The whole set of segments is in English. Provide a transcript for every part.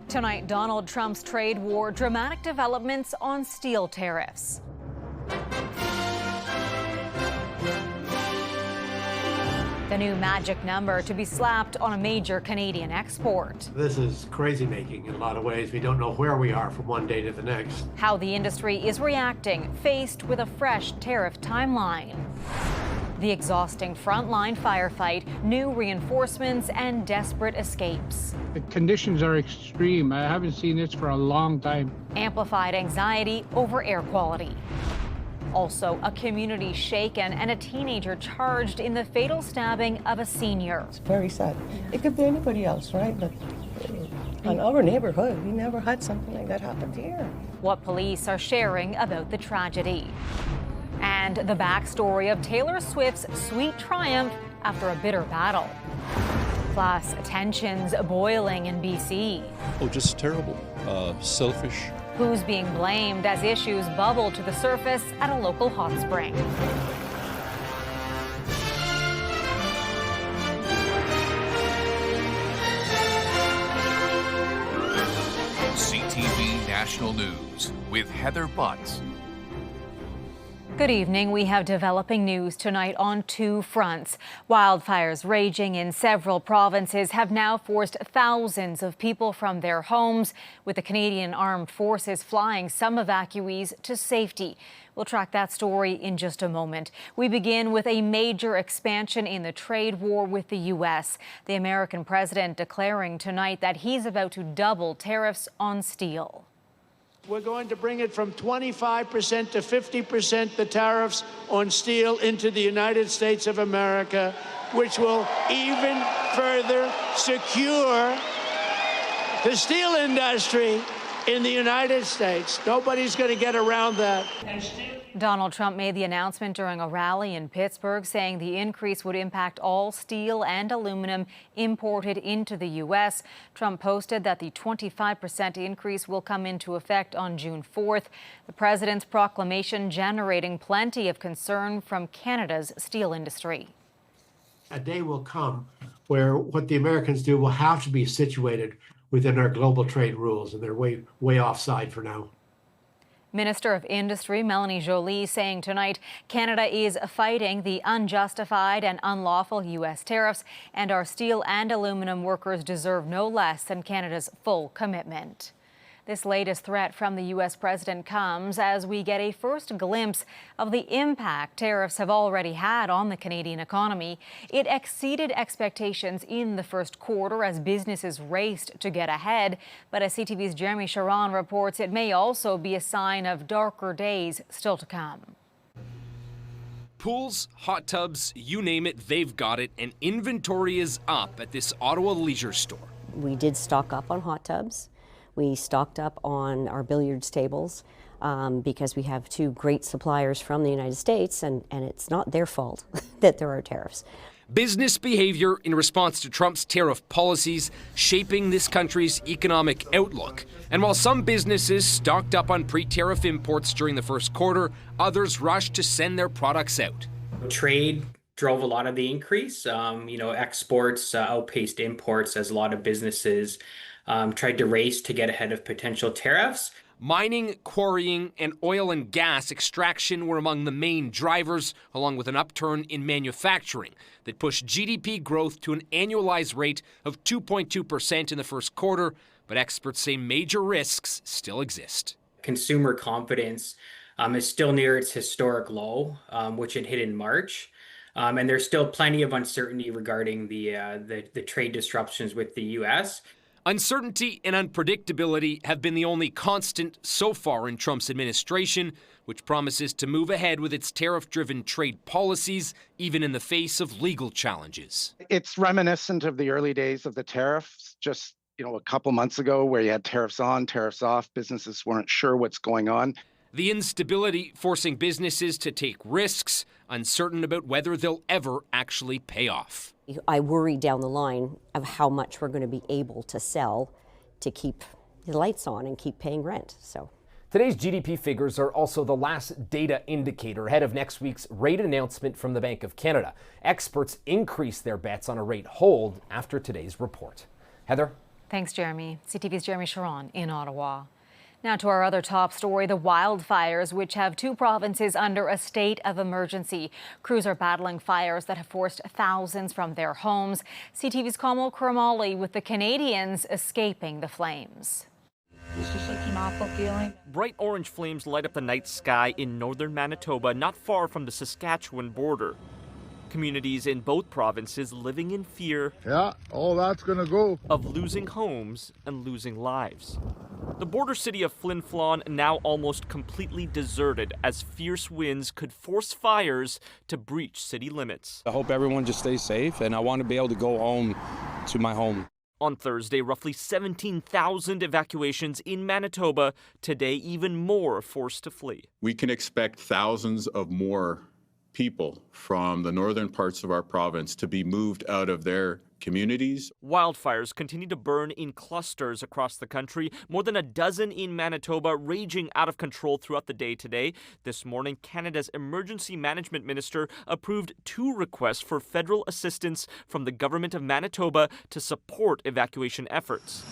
Tonight, Donald Trump's trade war, dramatic developments on steel tariffs. The new magic number to be slapped on a major Canadian export. This is crazy making in a lot of ways. We don't know where we are from one day to the next. How the industry is reacting, faced with a fresh tariff timeline. The exhausting frontline firefight, new reinforcements, and desperate escapes. The conditions are extreme. I haven't seen this for a long time. Amplified anxiety over air quality. Also, a community shaken and a teenager charged in the fatal stabbing of a senior. It's very sad. It could be anybody else, right? But in our neighborhood, we never had something like that happen here. What police are sharing about the tragedy. And the backstory of Taylor Swift's sweet triumph after a bitter battle. Plus, tensions boiling in BC. Oh, just terrible. Selfish. Who's being blamed as issues bubble to the surface at a local hot spring. CTV National News with Heather Butts. Good evening. We have developing news tonight on two fronts. Wildfires raging in several provinces have now forced thousands of people from their homes, with the Canadian Armed Forces flying some evacuees to safety. We'll track that story in just a moment. We begin with a major expansion in the trade war with the U.S. The American president declaring tonight that he's about to double tariffs on steel. We're going to bring it from 25% to 50%, the tariffs on steel into the United States of America, which will even further secure the steel industry in the United States. Nobody's going to get around that. Donald Trump made the announcement during a rally in Pittsburgh, saying the increase would impact all steel and aluminum imported into the U.S. Trump posted that the 25% increase will come into effect on June 4th. The president's proclamation generating plenty of concern from Canada's steel industry. A day will come where what the Americans do will have to be situated within our global trade rules, and they're way offside for now. Minister of Industry Melanie Joly saying tonight Canada is fighting the unjustified and unlawful U.S. tariffs, and our steel and aluminum workers deserve no less than Canada's full commitment. This latest threat from the U.S. president comes as we get a first glimpse of the impact tariffs have already had on the Canadian economy. It exceeded expectations in the first quarter as businesses raced to get ahead. But as CTV's Jeremy Sharon reports, it may also be a sign of darker days still to come. Pools, hot tubs, you name it, they've got it, and inventory is up at this Ottawa leisure store. We did stock up on hot tubs. We stocked up on our billiards tables because we have two great suppliers from the United States, and it's not their fault that there are tariffs. Business behavior in response to Trump's tariff policies shaping this country's economic outlook. And while some businesses stocked up on pre-tariff imports during the first quarter, others rushed to send their products out. Trade drove a lot of the increase. Exports outpaced imports as a lot of businesses tried to race to get ahead of potential tariffs. Mining, quarrying, and oil and gas extraction were among the main drivers, along with an upturn in manufacturing that pushed GDP growth to an annualized rate of 2.2% in the first quarter. But experts say major risks still exist. Consumer confidence is still near its historic low, which it hit in March. And there's still plenty of uncertainty regarding the trade disruptions with the U.S. Uncertainty and unpredictability have been the only constant so far in Trump's administration, which promises to move ahead with its tariff-driven trade policies, even in the face of legal challenges. It's reminiscent of the early days of the tariffs, just a couple months ago, where you had tariffs on, tariffs off. Businesses weren't sure what's going on. The instability forcing businesses to take risks, uncertain about whether they'll ever actually pay off. I worry down the line of how much we're going to be able to sell to keep the lights on and keep paying rent. So today's GDP figures are also the last data indicator ahead of next week's rate announcement from the Bank of Canada. Experts increased their bets on a rate hold after today's report. Heather? Thanks, Jeremy. CTV's Jeremy Sharon in Ottawa. Now to our other top story, the wildfires, which have 2 provinces under a state of emergency. Crews are battling fires that have forced thousands from their homes. CTV's Kamal Kurmali with the Canadians escaping the flames. It's just like an awful feeling. Bright orange flames light up the night sky in northern Manitoba, not far from the Saskatchewan border. Communities in both provinces living in fear that's gonna go. of losing homes and losing lives. The border city of Flin Flon now almost completely deserted as fierce winds could force fires to breach city limits. I hope everyone just stays safe, and I want to be able to go home to my home. On Thursday, roughly 17,000 evacuations in Manitoba. Today, even more forced to flee. We can expect thousands of more people from the northern parts of our province to be moved out of their communities. Wildfires continue to burn in clusters across the country, more than a dozen in Manitoba, raging out of control throughout the day today. This morning, Canada's Emergency Management Minister approved 2 requests for federal assistance from the Government of Manitoba to support evacuation efforts.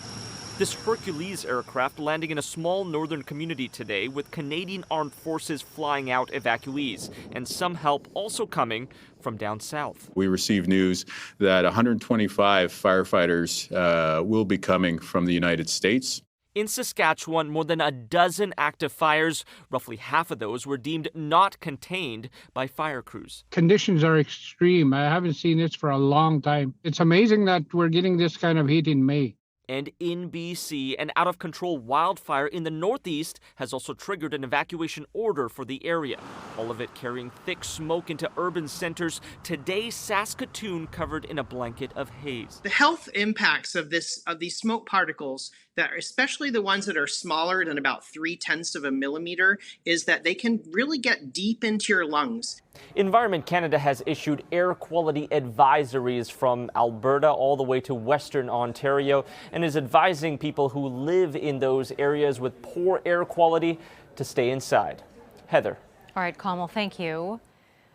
This Hercules aircraft landing in a small northern community today, with Canadian Armed Forces flying out evacuees, and some help also coming from down south. We received news that 125 firefighters will be coming from the United States. In Saskatchewan, more than a dozen active fires. Roughly half of those were deemed not contained by fire crews. Conditions are extreme. I haven't seen this for a long time. It's amazing that we're getting this kind of heat in May. And in BC, an out-of-control wildfire in the northeast has also triggered an evacuation order for the area. All of it carrying thick smoke into urban centers. Today, Saskatoon covered in a blanket of haze. The health impacts of these smoke particles, that especially the ones that are smaller than about 0.3 of a millimeter, is that they can really get deep into your lungs. Environment Canada has issued air quality advisories from Alberta all the way to Western Ontario and is advising people who live in those areas with poor air quality to stay inside. Heather. All right, Kamal, thank you.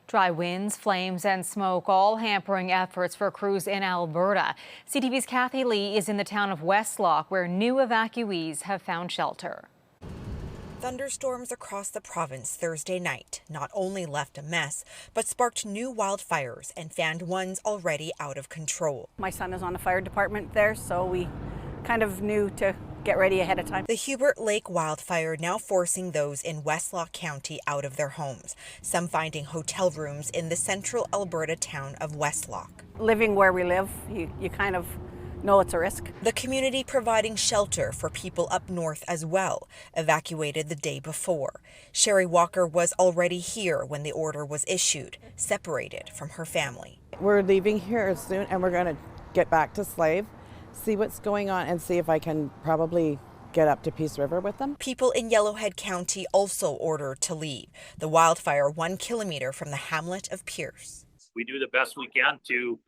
Dry winds, flames and smoke all hampering efforts for crews in Alberta. CTV's Kathy Lee is in the town of Westlock, where new evacuees have found shelter. Thunderstorms across the province Thursday night not only left a mess, but sparked new wildfires and fanned ones already out of control. My son is on the fire department there, so we kind of knew to get ready ahead of time. The Hubert Lake wildfire now forcing those in Westlock County out of their homes, some finding hotel rooms in the central Alberta town of Westlock. Living where we live, you kind of know it's a risk. The community providing shelter for people up north as well, evacuated the day before. Sherry Walker was already here when the order was issued, separated from her family. We're leaving here soon and we're going to get back to Slave, see what's going on and see if I can probably get up to Peace River with them. People in Yellowhead County also ordered to leave. The wildfire 1 kilometer from the hamlet of Pierce. We do the best we can to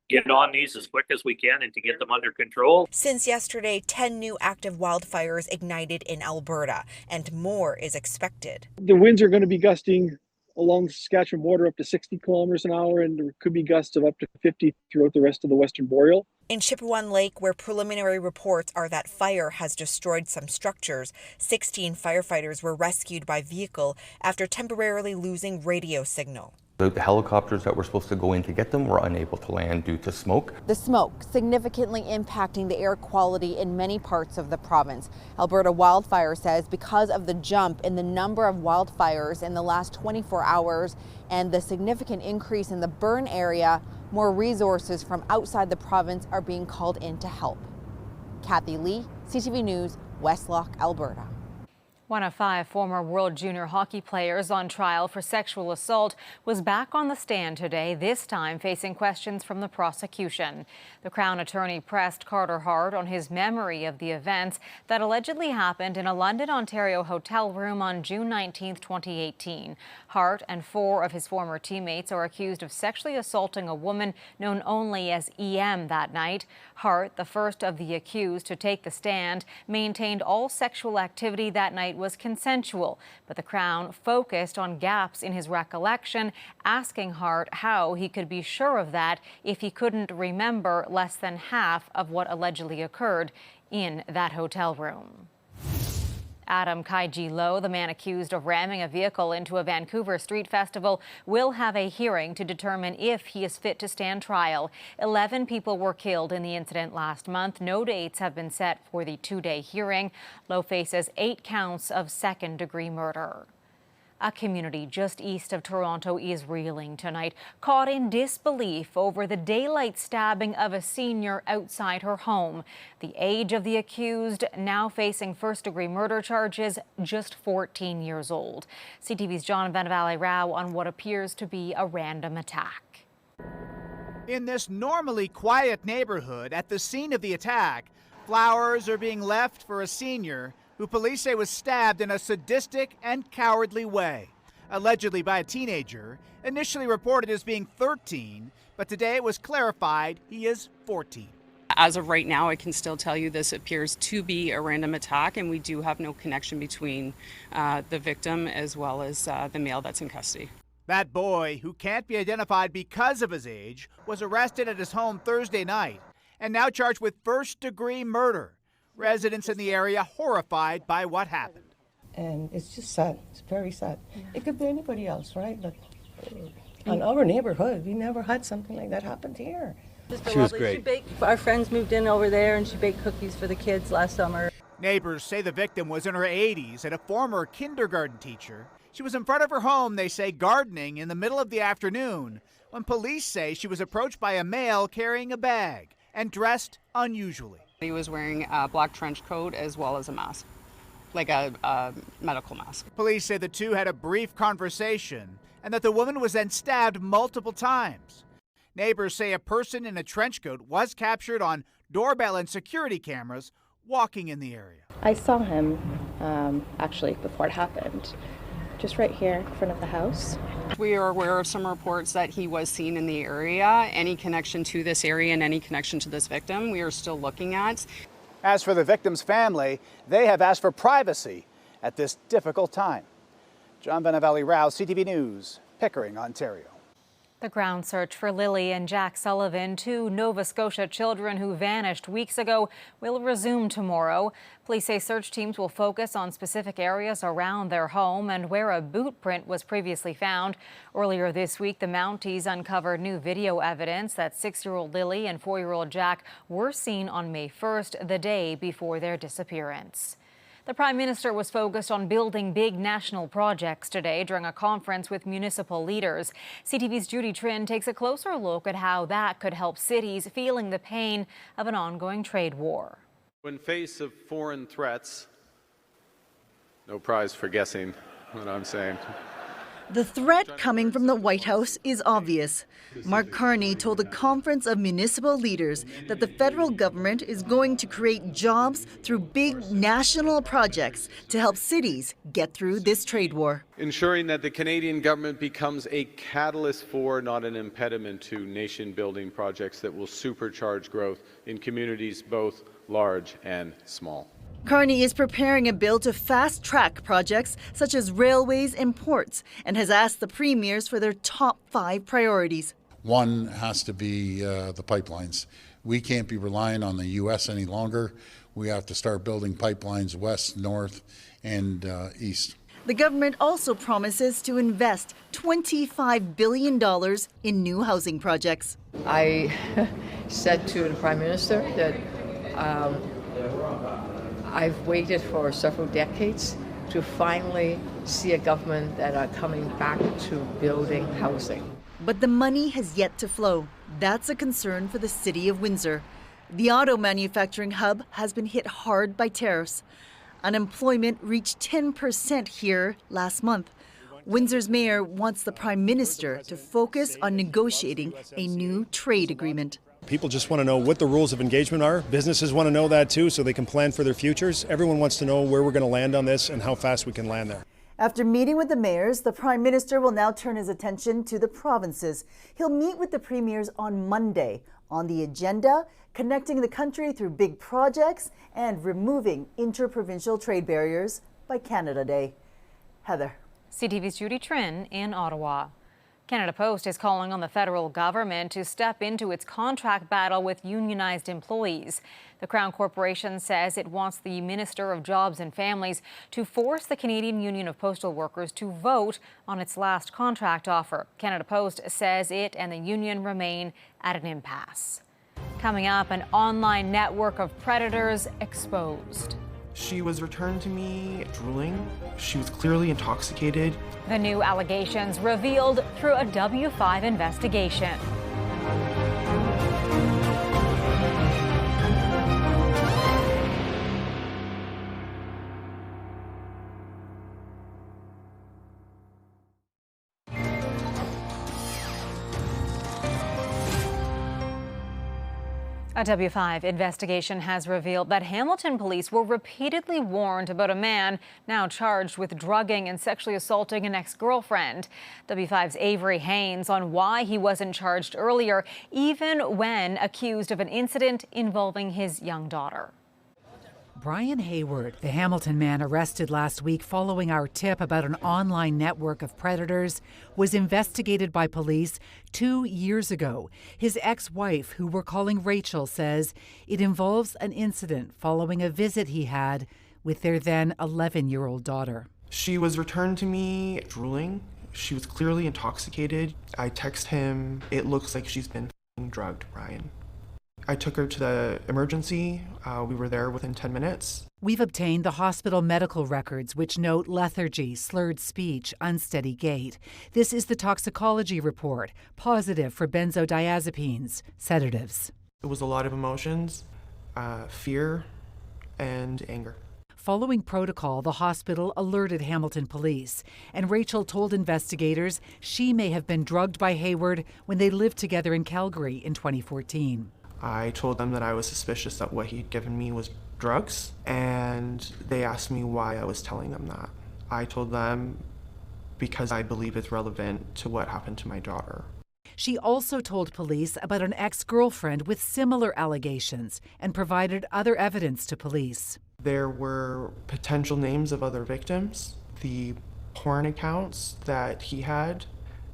get on these as quick as we can and to get them under control. Since yesterday, 10 new active wildfires ignited in Alberta, and more is expected. The winds are going to be gusting along the Saskatchewan border up to 60 kilometers an hour, and there could be gusts of up to 50 throughout the rest of the Western Boreal. In Chipewyan Lake, where preliminary reports are that fire has destroyed some structures, 16 firefighters were rescued by vehicle after temporarily losing radio signal. The helicopters that were supposed to go in to get them were unable to land due to smoke. The smoke significantly impacting the air quality in many parts of the province. Alberta Wildfire says because of the jump in the number of wildfires in the last 24 hours and the significant increase in the burn area, more resources from outside the province are being called in to help. Kathy Lee, CTV News, Westlock, Alberta. One of 5 former World Junior hockey players on trial for sexual assault was back on the stand today, this time facing questions from the prosecution. The Crown Attorney pressed Carter Hart on his memory of the events that allegedly happened in a London, Ontario hotel room on June 19, 2018. Hart and 4 of his former teammates are accused of sexually assaulting a woman known only as EM that night. Hart, the first of the accused to take the stand, maintained all sexual activity that night was consensual, but the Crown focused on gaps in his recollection, asking Hart how he could be sure of that if he couldn't remember less than half of what allegedly occurred in that hotel room. Adam Kaiji Low, the man accused of ramming a vehicle into a Vancouver street festival, will have a hearing to determine if he is fit to stand trial. 11 people were killed in the incident last month. No dates have been set for the two-day hearing. Low faces 8 counts of second-degree murder. A community just east of Toronto is reeling tonight, caught in disbelief over the daylight stabbing of a senior outside her home. The age of the accused, now facing first-degree murder charges, just 14 years old. CTV's John Vanavalley-Rao on what appears to be a random attack. In this normally quiet neighborhood, at the scene of the attack, flowers are being left for a senior who police say was stabbed in a sadistic and cowardly way, allegedly by a teenager, initially reported as being 13, but today it was clarified he is 14. As of right now, I can still tell you this appears to be a random attack, and we do have no connection between the victim as well as the male that's in custody. That boy, who can't be identified because of his age, was arrested at his home Thursday night and now charged with first-degree murder. Residents in the area horrified by what happened. And it's just sad. It's very sad. It could be anybody else, right? Like, in our neighborhood, we never had something like that happen here. She was great. Our friends moved in over there and she baked cookies for the kids last summer. Neighbors say the victim was in her 80s and a former kindergarten teacher. She was in front of her home, they say, gardening in the middle of the afternoon when police say she was approached by a male carrying a bag and dressed unusually. He was wearing a black trench coat as well as a mask, like a medical mask. Police say the two had a brief conversation and that the woman was then stabbed multiple times. Neighbors say a person in a trench coat was captured on doorbell and security cameras walking in the area. I saw him actually before it happened, just right here in front of the house. We are aware of some reports that he was seen in the area. Any connection to this area and any connection to this victim, we are still looking at. As for the victim's family, they have asked for privacy at this difficult time. John Vanavalley-Rao, CTV News, Pickering, Ontario. The ground search for Lily and Jack Sullivan, 2 Nova Scotia children who vanished weeks ago, will resume tomorrow. Police say search teams will focus on specific areas around their home and where a boot print was previously found. Earlier this week, the Mounties uncovered new video evidence that 6-year-old Lily and 4-year-old Jack were seen on May 1st, the day before their disappearance. The Prime Minister was focused on building big national projects today during a conference with municipal leaders. CTV's Judy Trin takes a closer look at how that could help cities feeling the pain of an ongoing trade war. In face of foreign threats, no prize for guessing what I'm saying. The threat coming from the White House is obvious. Mark Carney told a conference of municipal leaders that the federal government is going to create jobs through big national projects to help cities get through this trade war. Ensuring that the Canadian government becomes a catalyst for, not an impediment to, nation-building projects that will supercharge growth in communities both large and small. Carney is preparing a bill to fast-track projects such as railways and ports and has asked the premiers for their top 5 priorities. One has to be the pipelines. We can't be relying on the U.S. any longer. We have to start building pipelines west, north, and east. The government also promises to invest $25 billion in new housing projects. I said to the Prime Minister that I've waited for several decades to finally see a government that are coming back to building housing. But the money has yet to flow. That's a concern for the city of Windsor. The auto manufacturing hub has been hit hard by tariffs. Unemployment reached 10% here last month. Windsor's mayor wants the Prime Minister to focus on negotiating a new trade agreement. People just want to know what the rules of engagement are. Businesses want to know that too, so they can plan for their futures. Everyone wants to know where we're going to land on this and how fast we can land there. After meeting with the mayors, the Prime Minister will now turn his attention to the provinces. He'll meet with the premiers on Monday. On the agenda, connecting the country through big projects and removing interprovincial trade barriers by Canada Day. Heather. CTV's Judy Trin in Ottawa. Canada Post is calling on the federal government to step into its contract battle with unionized employees. The Crown Corporation says it wants the Minister of Jobs and Families to force the Canadian Union of Postal Workers to vote on its last contract offer. Canada Post says it and the union remain at an impasse. Coming up, an online network of predators exposed. She was returned to me drooling. She was clearly intoxicated. The new allegations revealed through a W5 investigation. A W5 investigation has revealed that Hamilton police were repeatedly warned about a man now charged with drugging and sexually assaulting an ex-girlfriend. W5's Avery Haynes on why he wasn't charged earlier, even when accused of an incident involving his young daughter. Brian Hayward, the Hamilton man arrested last week following our tip about an online network of predators, was investigated by police 2 years ago. His ex-wife, who we're calling Rachel, says it involves an incident following a visit he had with their then 11-year-old daughter. She was returned to me drooling. She was clearly intoxicated. I text him, "It looks like she's been drugged, Brian." I took her to the emergency. We were there within 10 minutes. We've obtained the hospital medical records, which note lethargy, slurred speech, unsteady gait. This is the toxicology report, positive for benzodiazepines, sedatives. It was a lot of emotions, fear and anger. Following protocol, the hospital alerted Hamilton police, and Rachel told investigators she may have been drugged by Hayward when they lived together in Calgary in 2014. I told them that I was suspicious that what he'd given me was drugs, and they asked me why I was telling them that. I told them because I believe it's relevant to what happened to my daughter. She also told police about an ex-girlfriend with similar allegations and provided other evidence to police. There were potential names of other victims, the porn accounts that he had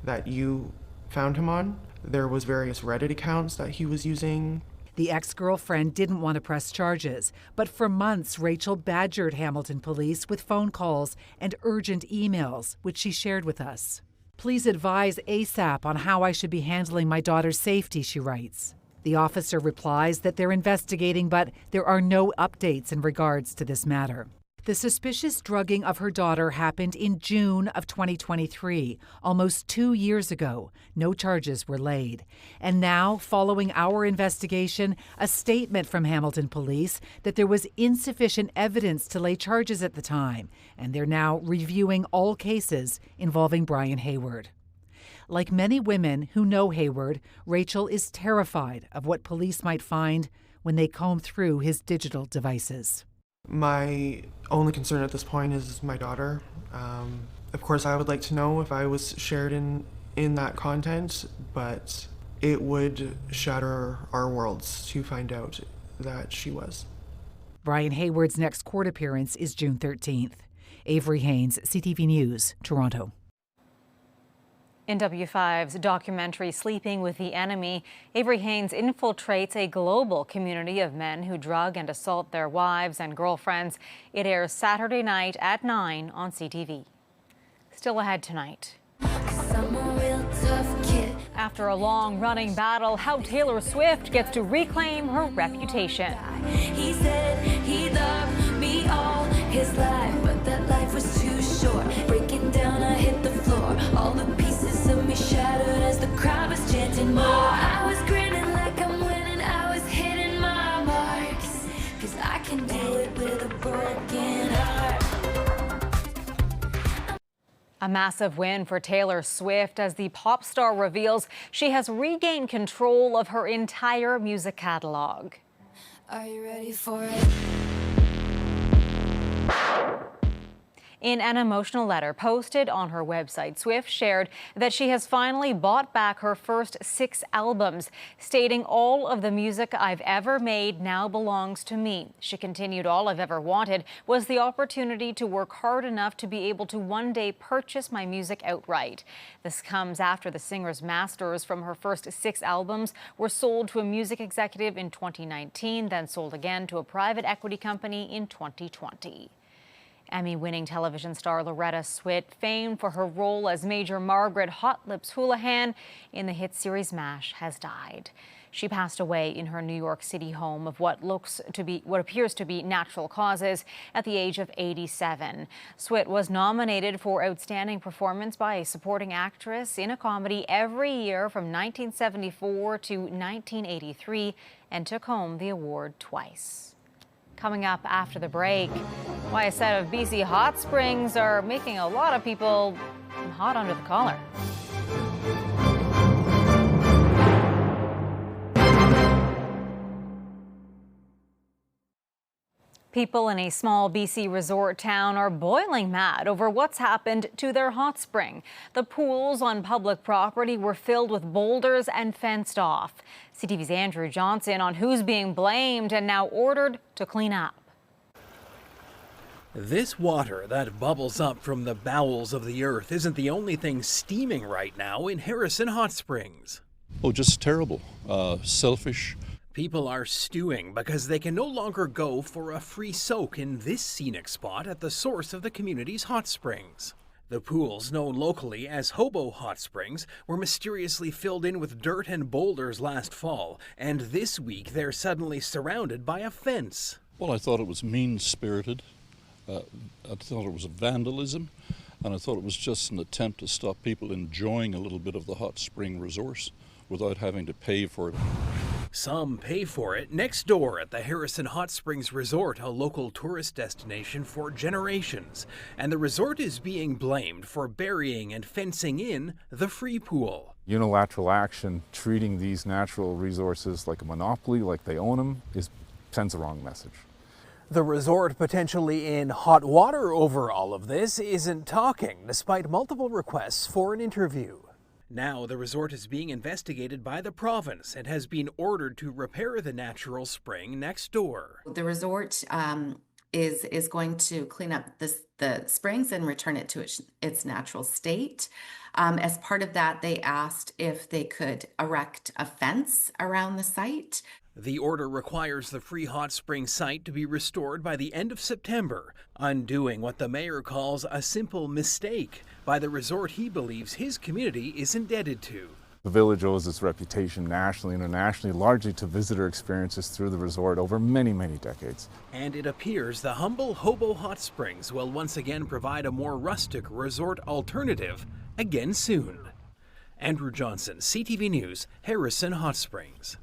that you found him on. There was various Reddit accounts that he was using. The ex-girlfriend didn't want to press charges, but for months Rachel badgered Hamilton police with phone calls and urgent emails, which she shared with us. "Please advise ASAP on how I should be handling my daughter's safety," she writes. The officer replies that they're investigating, but there are no updates in regards to this matter. The suspicious drugging of her daughter happened in June of 2023, almost 2 years ago. No charges were laid. And now, following our investigation, a statement from Hamilton police that there was insufficient evidence to lay charges at the time, and they're now reviewing all cases involving Brian Hayward. Like many women who know Hayward, Rachel is terrified of what police might find when they comb through his digital devices. My only concern at this point is my daughter. Of course, I would like to know if I was shared in that content, but it would shatter our worlds to find out that she was. Brian Hayward's next court appearance is June 13th. Avery Haynes, CTV News, Toronto. In W5's documentary Sleeping with the Enemy, Avery Haynes infiltrates a global community of men who drug and assault their wives and girlfriends. It airs Saturday night at 9 on CTV. Still ahead tonight. After a long-running battle, how Taylor Swift gets to reclaim her reputation. He said he loved me all his life, but that life was too short. Breaking down, I hit the floor. All the pieces of me shattered as the crowd was chanting more. I was grinning like I'm winning. I was hitting my marks, 'cause I can do it with a broken heart. A massive win for Taylor Swift as the pop star reveals she has regained control of her entire music catalog. Are you ready for it? In an emotional letter posted on her website, Swift shared that she has finally bought back her first 6 albums, stating, "All of the music I've ever made now belongs to me." She continued, "All I've ever wanted was the opportunity to work hard enough to be able to one day purchase my music outright." This comes after the singer's masters from her first 6 albums were sold to a music executive in 2019, then sold again to a private equity company in 2020. Emmy-winning television star Loretta Swit, famed for her role as Major Margaret Hot Lips Houlihan in the hit series MASH, has died. She passed away in her New York City home of what appears to be natural causes at the age of 87. Swit was nominated for Outstanding Performance by a Supporting Actress in a Comedy every year from 1974 to 1983 and took home the award twice. Coming up after the break, why a set of BC hot springs are making a lot of people hot under the collar. People in a small BC resort town are boiling mad over what's happened to their hot spring. The pools on public property were filled with boulders and fenced off. CTV's Andrew Johnson on who's being blamed and now ordered to clean up. This water that bubbles up from the bowels of the earth isn't the only thing steaming right now in Harrison Hot Springs. Oh, just terrible. Selfish. People are stewing because they can no longer go for a free soak in this scenic spot at the source of the community's hot springs. The pools, known locally as Hobo Hot Springs, were mysteriously filled in with dirt and boulders last fall, and this week they're suddenly surrounded by a fence. Well, I thought it was mean-spirited. I thought it was vandalism, and I thought it was just an attempt to stop people enjoying a little bit of the hot spring resource without having to pay for it. Some pay for it next door at the Harrison Hot Springs Resort, a local tourist destination for generations. And the resort is being blamed for burying and fencing in the free pool. Unilateral action, treating these natural resources like a monopoly, like they own them, sends the wrong message. The resort, potentially in hot water over all of this, isn't talking, despite multiple requests for an interview. Now the resort is being investigated by the province and has been ordered to repair the natural spring next door. The resort is going to clean up the springs and return it to its natural state. As part of that, they asked if they could erect a fence around the site. The order requires the free hot spring site to be restored by the end of September, undoing what the mayor calls a simple mistake by the resort he believes his community is indebted to. The village owes its reputation nationally and internationally largely to visitor experiences through the resort over many, many decades. And it appears the humble Hobo Hot Springs will once again provide a more rustic resort alternative again soon. Andrew Johnson, CTV News, Harrison Hot Springs.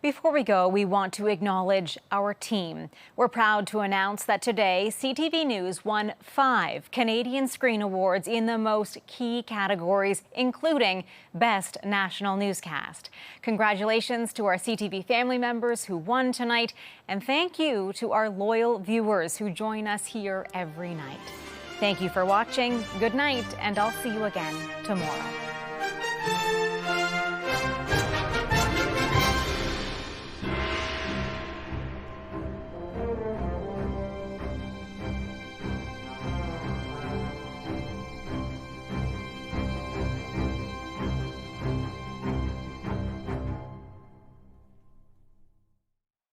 Before we go, we want to acknowledge our team. We're proud to announce that today, CTV News won 5 Canadian Screen Awards in the most key categories, including Best National Newscast. Congratulations to our CTV family members who won tonight, and thank you to our loyal viewers who join us here every night. Thank you for watching. Good night, and I'll see you again tomorrow.